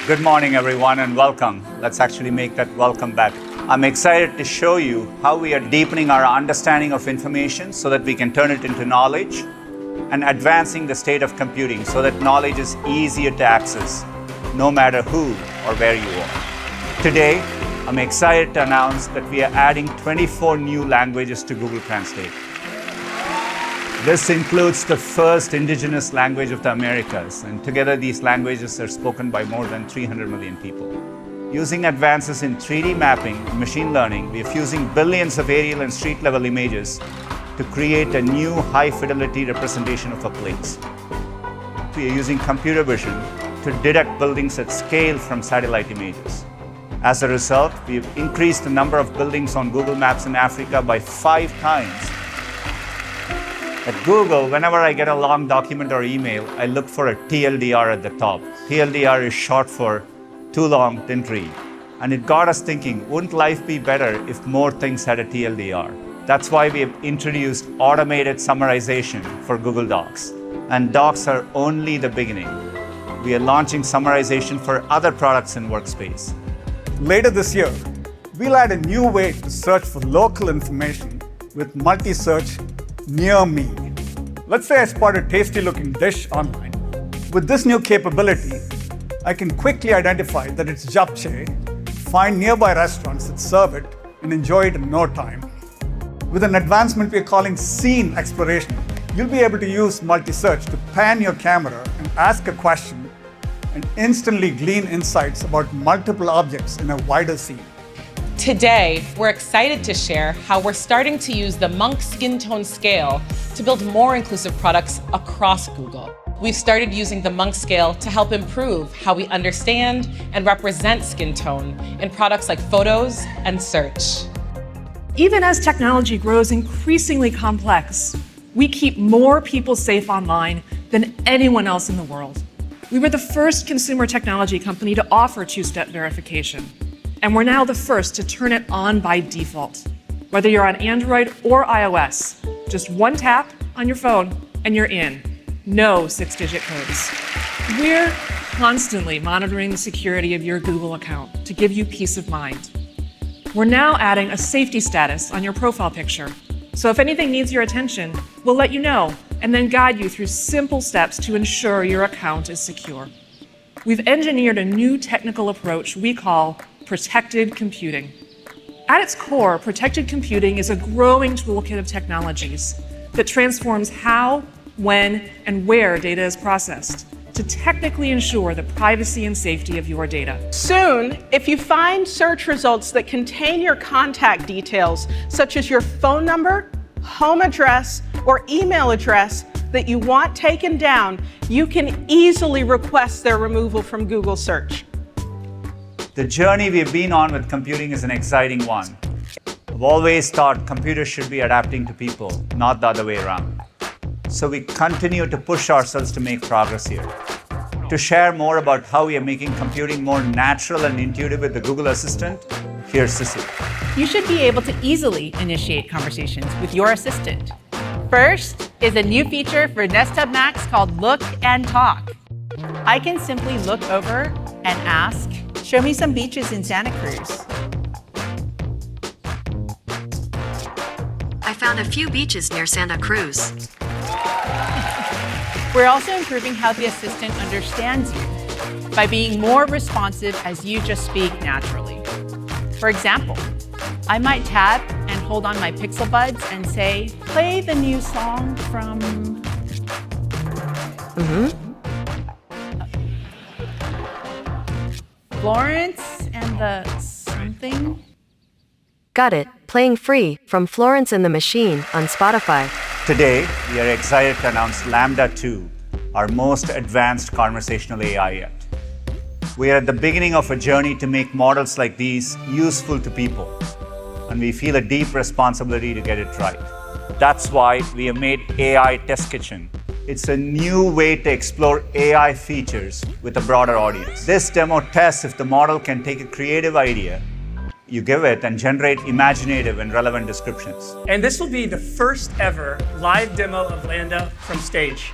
Good morning, everyone, and welcome. Let's actually make that welcome better. I'm excited to show you how we are deepening our understanding of information so that we can turn it into knowledge, and advancing the state of computing so that knowledge is easier to access, no matter who or where you are. Today, I'm excited to announce that we are adding 24 new languages to Google Translate. This includes the first indigenous language of the Americas, and together these languages are spoken by more than 300 million people. Using advances in 3D mapping and machine learning, we are fusing billions of aerial and street-level images to create a new high-fidelity representation of a place. We are using computer vision to detect buildings at scale from satellite images. As a result, we have increased the number of buildings on Google Maps in Africa by 5 times. At Google, whenever I get a long document or email, I look for a TLDR at the top. TLDR is short for too long, didn't read. And it got us thinking, wouldn't life be better if more things had a TLDR? That's why we have introduced automated summarization for Google Docs. And Docs are only the beginning. We are launching summarization for other products in Workspace. Later this year, we'll add a new way to search for local information with multi-search near me. Let's say I spot a tasty-looking dish online. With this new capability, I can quickly identify that it's japchae, find nearby restaurants that serve it, and enjoy it in no time. With an advancement we're calling scene exploration, you'll be able to use multi-search to pan your camera and ask a question and instantly glean insights about multiple objects in a wider scene. Today, we're excited to share how we're starting to use the Monk skin tone scale to build more inclusive products across Google. We've started using the Monk scale to help improve how we understand and represent skin tone in products like photos and search. Even as technology grows increasingly complex, we keep more people safe online than anyone else in the world. We were the first consumer technology company to offer two-step verification. And we're now the first to turn it on by default. Whether you're on Android or iOS, just one tap on your phone and you're in. No 6-digit codes. We're constantly monitoring the security of your Google account to give you peace of mind. We're now adding a safety status on your profile picture. So if anything needs your attention, we'll let you know and then guide you through simple steps to ensure your account is secure. We've engineered a new technical approach we call protected computing. At its core, protected computing is a growing toolkit of technologies that transforms how, when, and where data is processed to technically ensure the privacy and safety of your data. Soon, if you find search results that contain your contact details, such as your phone number, home address, or email address that you want taken down, you can easily request their removal from Google Search. The journey we've been on with computing is an exciting one. I've always thought computers should be adapting to people, not the other way around. So we continue to push ourselves to make progress here. To share more about how we are making computing more natural and intuitive with the Google Assistant, here's Sissy. You should be able to easily initiate conversations with your assistant. First is a new feature for Desktop Macs called Look and Talk. I can simply look over and ask, "Show me some beaches in Santa Cruz." I found a few beaches near Santa Cruz. We're also improving how the assistant understands you by being more responsive as you just speak naturally. For example, I might tap and hold on my Pixel Buds and say, "Play the new song from..." Florence and the something? Got it. Playing free from Florence and the Machine on Spotify. Today, we are excited to announce Lambda 2, our most advanced conversational AI yet. We are at the beginning of a journey to make models like these useful to people, and we feel a deep responsibility to get it right. That's why we have made AI Test Kitchen. It's a new way to explore AI features with a broader audience. This demo tests if the model can take a creative idea you give it and generate imaginative and relevant descriptions. And this will be the first ever live demo of Lambda from stage.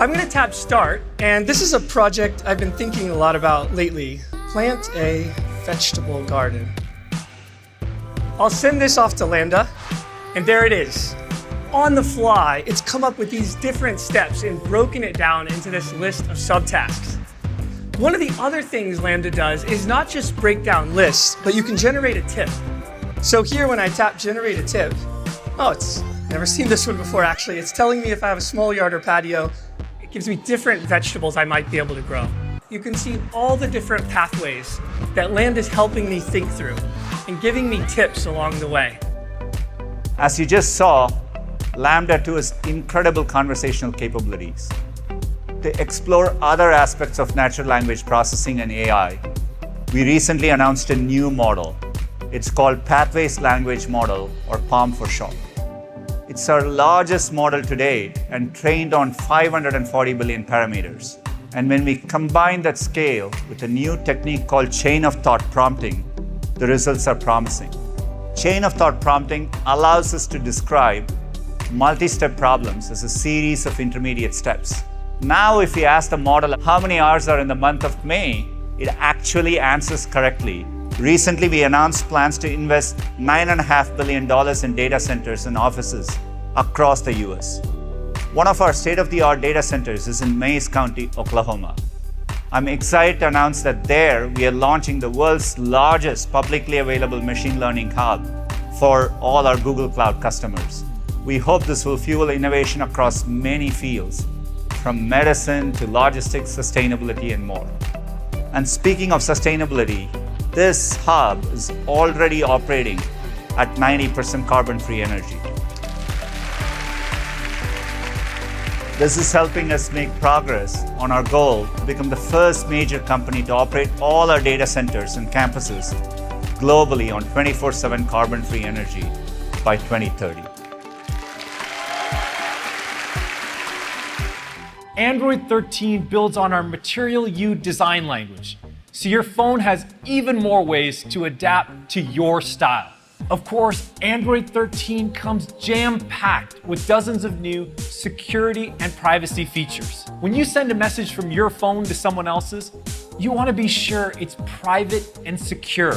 I'm going to tap Start, and this is a project I've been thinking a lot about lately. Plant a vegetable garden. I'll send this off to Lambda, and there it is. On the fly, it's come up with these different steps and broken it down into this list of subtasks. One of the other things Lambda does is not just break down lists, but you can generate a tip. So here, when I tap Generate a Tip, it's never seen this one before actually. It's telling me if I have a small yard or patio. It gives me different vegetables I might be able to grow. You can see all the different pathways that Lambda is helping me think through and giving me tips along the way. As you just saw, Lambda 2 has incredible conversational capabilities. To explore other aspects of natural language processing and AI, we recently announced a new model. It's called Pathways Language Model, or PaLM for short. It's our largest model to date and trained on 540 billion parameters. And when we combine that scale with a new technique called chain of thought prompting, the results are promising. Chain of thought prompting allows us to describe multi-step problems as a series of intermediate steps. Now, if we ask the model how many hours are in the month of May, it actually answers correctly. Recently, we announced plans to invest $9.5 billion in data centers and offices across the US. One of our state-of-the-art data centers is in Mays County, Oklahoma. I'm excited to announce that there we are launching the world's largest publicly available machine learning hub for all our Google Cloud customers. We hope this will fuel innovation across many fields, from medicine to logistics, sustainability, and more. And speaking of sustainability, this hub is already operating at 90% carbon-free energy. This is helping us make progress on our goal to become the first major company to operate all our data centers and campuses globally on 24/7 carbon-free energy by 2030. Android 13 builds on our Material U design language, so your phone has even more ways to adapt to your style. Of course, Android 13 comes jam-packed with dozens of new security and privacy features. When you send a message from your phone to someone else's, you want to be sure it's private and secure.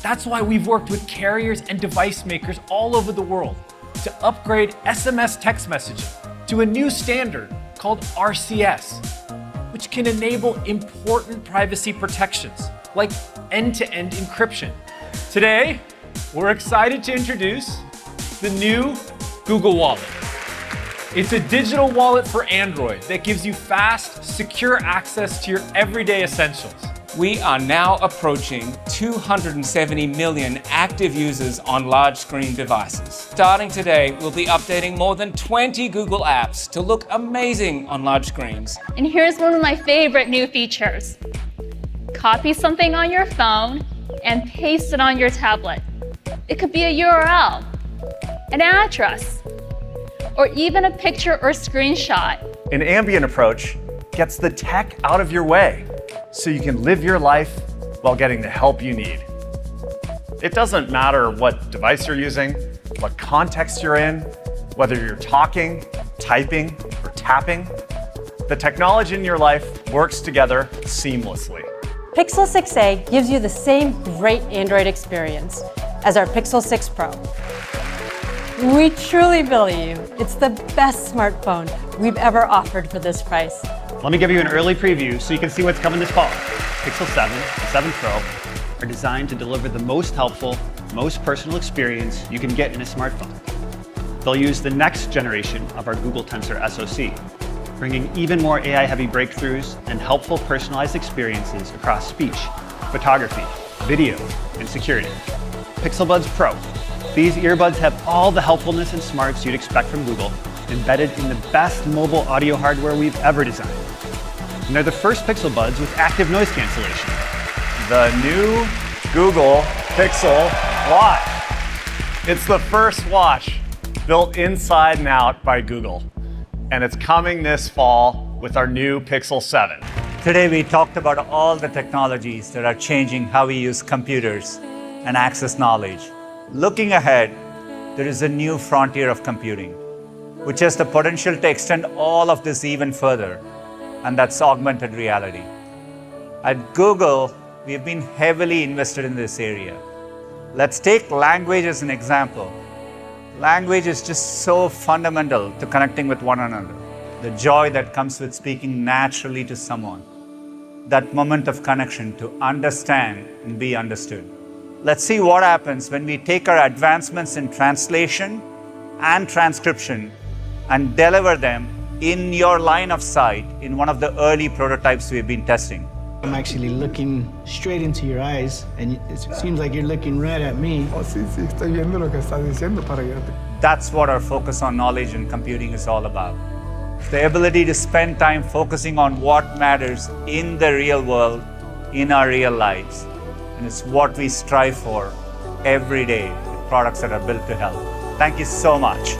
That's why we've worked with carriers and device makers all over the world to upgrade SMS text messaging to a new standard called RCS, which can enable important privacy protections like end-to-end encryption. Today, we're excited to introduce the new Google Wallet. It's a digital wallet for Android that gives you fast, secure access to your everyday essentials. We are now approaching 270 million active users on large screen devices. Starting today, we'll be updating more than 20 Google apps to look amazing on large screens. And here's one of my favorite new features. Copy something on your phone and paste it on your tablet. It could be a URL, an address, or even a picture or screenshot. An ambient approach gets the tech out of your way so you can live your life while getting the help you need. It doesn't matter what device you're using, what context you're in, whether you're talking, typing, or tapping. The technology in your life works together seamlessly. Pixel 6a gives you the same great Android experience as our Pixel 6 Pro. We truly believe it's the best smartphone we've ever offered for this price. Let me give you an early preview so you can see what's coming this fall. Pixel 7 and 7 Pro are designed to deliver the most helpful, most personal experience you can get in a smartphone. They'll use the next generation of our Google Tensor SoC, bringing even more AI-heavy breakthroughs and helpful personalized experiences across speech, photography, video, and security. Pixel Buds Pro. These earbuds have all the helpfulness and smarts you'd expect from Google, embedded in the best mobile audio hardware we've ever designed. And they're the first Pixel Buds with active noise cancellation. The new Google Pixel Watch. It's the first watch built inside and out by Google. And it's coming this fall with our new Pixel 7. Today we talked about all the technologies that are changing how we use computers and access knowledge. Looking ahead, there is a new frontier of computing. which has the potential to extend all of this even further, and that's augmented reality. At Google, we've been heavily invested in this area. Let's take language as an example. Language is just so fundamental to connecting with one another. The joy that comes with speaking naturally to someone. That moment of connection to understand and be understood. Let's see what happens when we take our advancements in translation and transcription and deliver them in your line of sight in one of the early prototypes we've been testing. I'm actually looking straight into your eyes, and it seems like you're looking right at me. That's what our focus on knowledge and computing is all about. The ability to spend time focusing on what matters in the real world, in our real lives. And it's what we strive for every day with products that are built to help. Thank you so much.